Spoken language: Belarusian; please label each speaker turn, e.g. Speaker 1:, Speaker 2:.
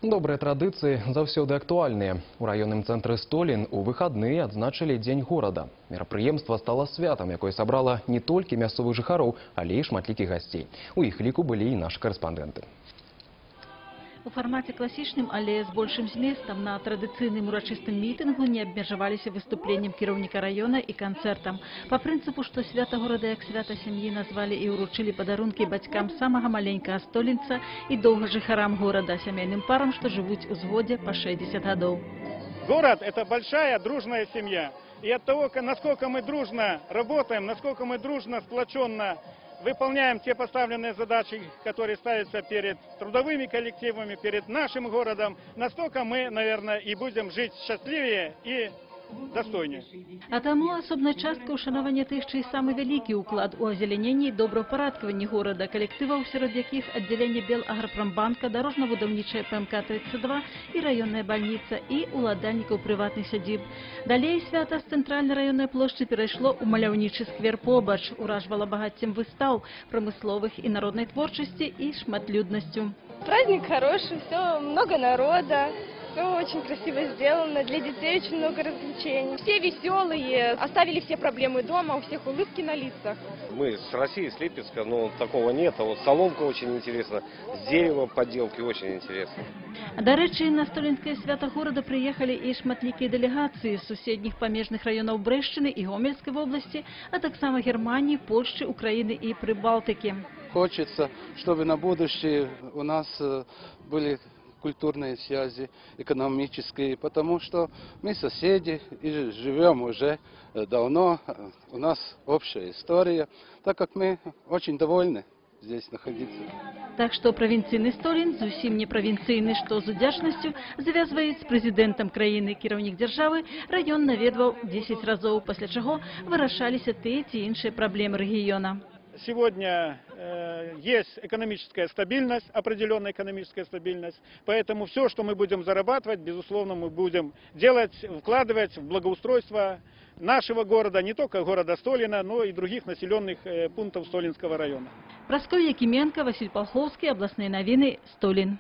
Speaker 1: Добрыя традыцыі заўсёды актуальныя. У раённым цэнтры Столін у выхадныя адзначылі дзень горада. Мерапрыемства стала святам, якое сабрала не толькі мясцовых жыхароў, але і шматлікіх гасцей. У іх ліку былі і нашы карэспандэнты.
Speaker 2: У фармаце класічным, але з большым зместам на традыцыйным урачыстым мітынгу не абмежаваліся выступленнем кіраўніка раёна і канцэртам. Па прынцыпу, што свята горада як свята сям'і назвалі і ўручылі падарункі бацькам самага маленькага столінца і доўга жыхарам горада, сямейным парам, што жывуць у згодзе па 60 гадоў.
Speaker 3: Город – это большая дружная семья. И от того, насколько мы дружно работаем, насколько мы дружно, сплоченно выполняем те поставленные задачи, которые ставятся перед трудовыми коллективами, перед нашим городом, настолько мы, наверное, и будем жить счастливее и достойнее.
Speaker 2: А таму асобная частка ушанавання тых, чый самы вялікі ўклад у азеляненні і добраўпарадкаванні горада, калектываў, сярод якіх аддзяленне Белаграпромбанка, дарожна-будаўнічая ПМК-32 і раённая бальніца і уладальнікаў прыватных сядзіб. Далей свята з цэнтральнай раённай плошчы перайшло ў маляўнічы сквер побач, уражвала багаццем выстаў, прамысловых і народнай творчасці і шматлюднасцю.
Speaker 4: Праздник хороший, все много народа. Все очень красиво сделано, для детей очень много развлечений. Все веселые, оставили все проблемы дома, у всех улыбки на лицах.
Speaker 5: Мы с России, с Липецка, но такого нет. А вот соломка очень интересна, с дерева поделки очень интересно.
Speaker 2: До рэчы, на столінскае свята горада прыехалі і шматлікія дэлегацыі з суседніх памежных раёнаў Брэшчыны і Гомельскай вобласці, а таксама Германии, Польши, Украины и Прибалтики.
Speaker 6: Хочется, чтобы на будущее у нас были культурные связи, экономические, потому что мы соседи и живем уже давно, у нас общая история, так как мы очень довольны здесь находиться.
Speaker 2: Так что провинцийный Столін, зусім не провинцийный, что з удзячнасцю завязвае з прэзідэнтам краіны. Кіраўнік дзяржавы раён наведваў 10 разоў, пасля чаго вырашаліся тыя ці іншыя праблемы рэгіёна.
Speaker 3: Сегодня есть экономическая стабильность, определенная экономическая стабильность, поэтому все, что мы будем зарабатывать, безусловно, мы будем делать, вкладывать в благоустройство нашего города, не только города Столина, но и других населенных пунктов Столинского района.
Speaker 2: Прасковья Кименко, Василь Полховский, областные новины, Столин.